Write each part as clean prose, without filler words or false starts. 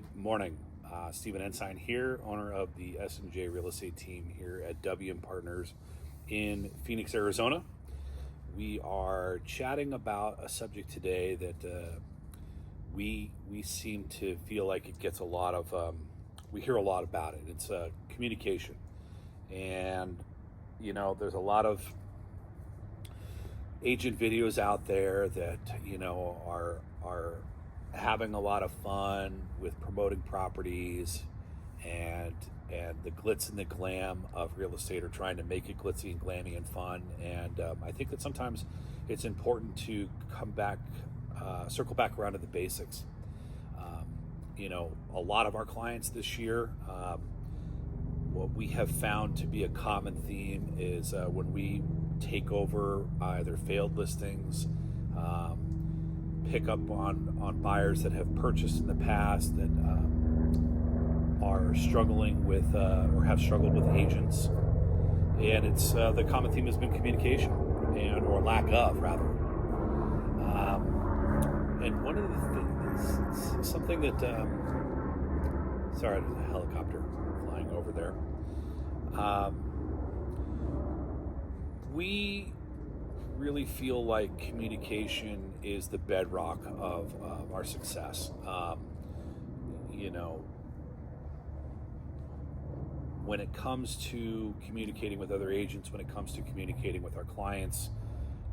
Good morning. Stephen Ensign here, owner of the S&J Real Estate team here at WM Partners in Phoenix, Arizona. We are chatting about a subject today that we seem to feel like it gets a lot of, we hear a lot about it. It's communication. And, there's a lot of agent videos out there that, are having a lot of fun with promoting properties and the glitz and the glam of real estate, or trying to make it glitzy and glammy and fun. And I think that sometimes it's important to come back, circle back around to the basics. A lot of our clients this year, what we have found to be a common theme is when we take over either failed listings, pick up on buyers that have purchased in the past that are struggling with or have struggled with agents, and it's the common theme has been communication or lack of, rather. And one of the things, something that sorry, there's a helicopter flying over there. We really feel like communication is the bedrock of our success. When it comes to communicating with other agents, when it comes to communicating with our clients,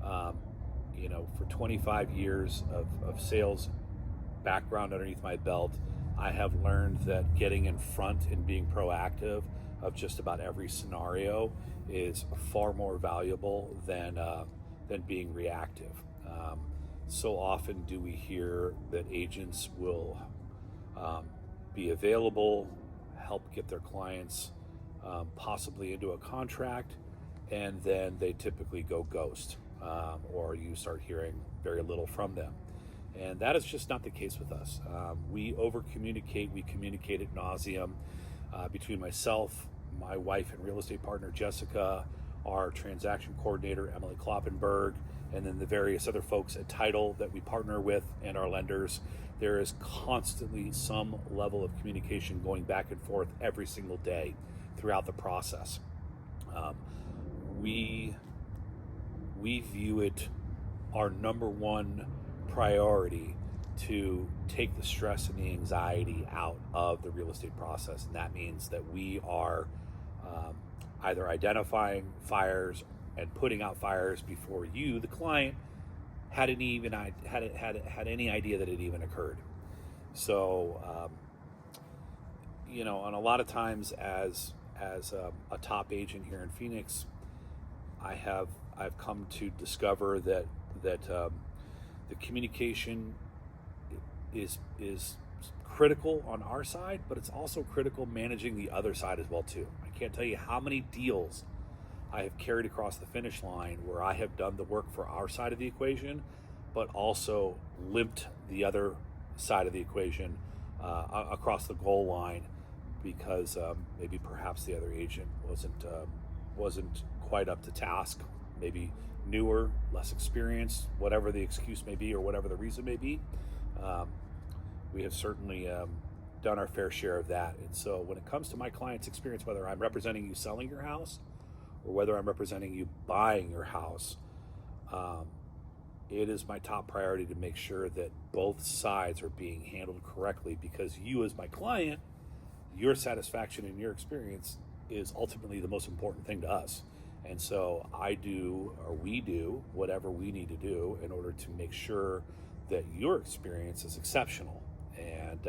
for 25 years of sales background underneath my belt, I have learned that getting in front and being proactive of just about every scenario is far more valuable than being reactive. So often do we hear that agents will be available, help get their clients possibly into a contract, and then they typically go ghost, or you start hearing very little from them. And that is just not the case with us. We over-communicate, we communicate ad nauseum between myself, my wife and real estate partner, Jessica, our transaction coordinator, Emily Kloppenberg, and then the various other folks at Title that we partner with, and our lenders. There is constantly some level of communication going back and forth every single day throughout the process. We view it our number one priority to take the stress and the anxiety out of the real estate process, and that means that we are either identifying fires and putting out fires before you, the client, had any idea that it even occurred. So, and a lot of times as a top agent here in Phoenix, I've come to discover that the communication is critical on our side, but it's also critical managing the other side as well too. I can't tell you how many deals I have carried across the finish line where I have done the work for our side of the equation, but also limped the other side of the equation across the goal line because maybe perhaps the other agent wasn't quite up to task, maybe newer, less experienced, whatever the excuse may be or whatever the reason may be. We have certainly done our fair share of that. And so when it comes to my client's experience, whether I'm representing you selling your house or whether I'm representing you buying your house, it is my top priority to make sure that both sides are being handled correctly, because you as my client, your satisfaction and your experience is ultimately the most important thing to us. And so we do whatever we need to do in order to make sure that your experience is exceptional. And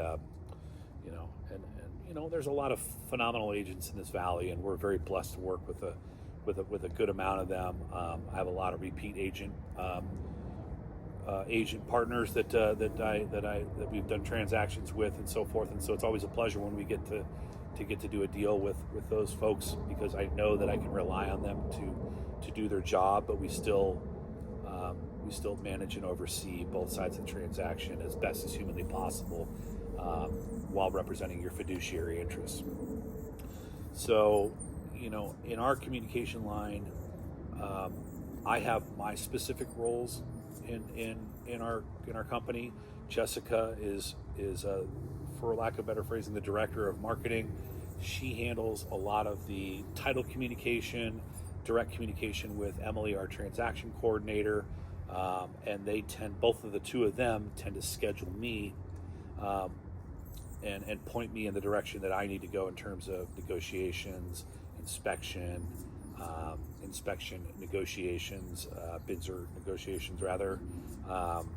there's a lot of phenomenal agents in this valley, and we're very blessed to work with a good amount of them. I have a lot of repeat agent partners that we've done transactions with and so forth. And so it's always a pleasure when we get to do a deal with those folks, because I know that I can rely on them to do their job, but we still manage and oversee both sides of the transaction as best as humanly possible, while representing your fiduciary interests. So, in our communication line, I have my specific roles in our company. Jessica is for lack of better phrasing, the director of marketing. She handles a lot of the title communication, direct communication with Emily, our transaction coordinator, and both of the two of them tend to schedule me um, and point me in the direction that I need to go in terms of negotiations, inspection negotiations, bids or negotiations rather, um,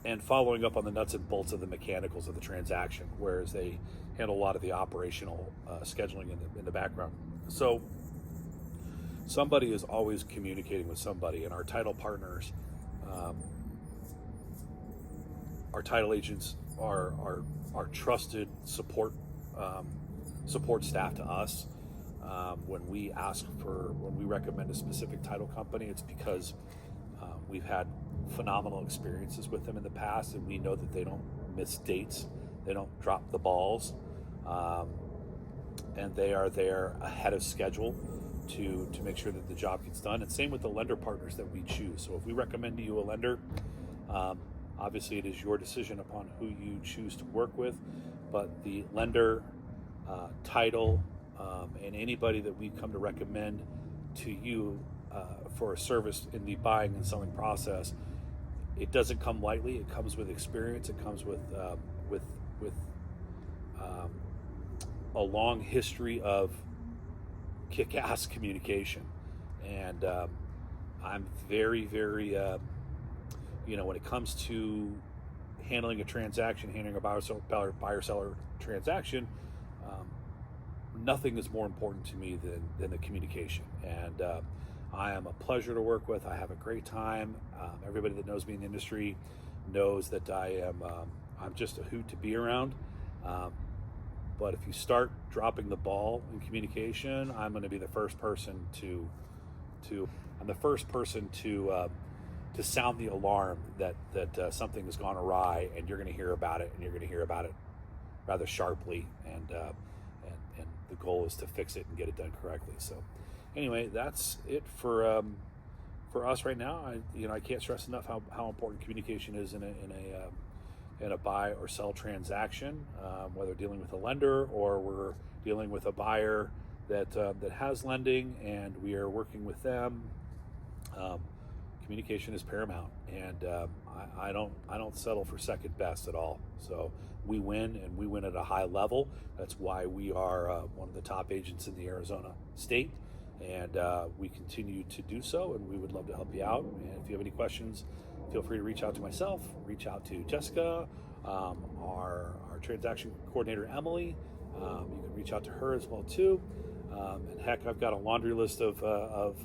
and following up on the nuts and bolts of the mechanicals of the transaction, whereas they handle a lot of the operational scheduling in the background. So somebody is always communicating with somebody, and our title partners, um, our title agents are trusted support staff to us. When we recommend a specific title company, it's because we've had phenomenal experiences with them in the past, and we know that they don't miss dates, they don't drop the balls, and they are there ahead of schedule to make sure that the job gets done. And same with the lender partners that we choose. So if we recommend to you a lender, obviously it is your decision upon who you choose to work with, but the lender, title, and anybody that we come to recommend to you for a service in the buying and selling process, it doesn't come lightly. It comes with experience. It comes with um, a long history of kick-ass communication, and I'm very, very, when it comes to handling a transaction, handling a buyer-seller transaction, nothing is more important to me than the communication. And I am a pleasure to work with. I have a great time. Everybody that knows me in the industry knows that I'm just a hoot to be around. But if you start dropping the ball in communication, I'm going to be the first person to sound the alarm that something has gone awry, and you're going to hear about it, and you're going to hear about it rather sharply, and the goal is to fix it and get it done correctly. So anyway, that's it for us right now. I can't stress enough how important communication is in a buy or sell transaction, whether dealing with a lender or we're dealing with a buyer that has lending and we are working with them. Communication is paramount, and I don't settle for second best at all. So we win, and we win at a high level. That's why we are one of the top agents in the Arizona state, and we continue to do so, and we would love to help you out. And if you have any questions, feel free to reach out to myself, reach out to Jessica, our transaction coordinator, Emily. You can reach out to her as well too. And heck, I've got a laundry list of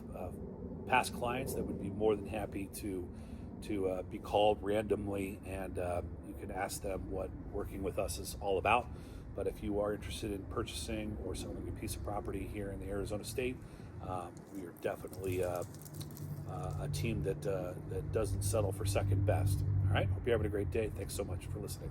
past clients that would be more than happy to be called randomly, and you can ask them what working with us is all about. But if you are interested in purchasing or selling a piece of property here in the Arizona state, we are definitely a team that doesn't settle for second best. All right, hope you're having a great day. Thanks so much for listening.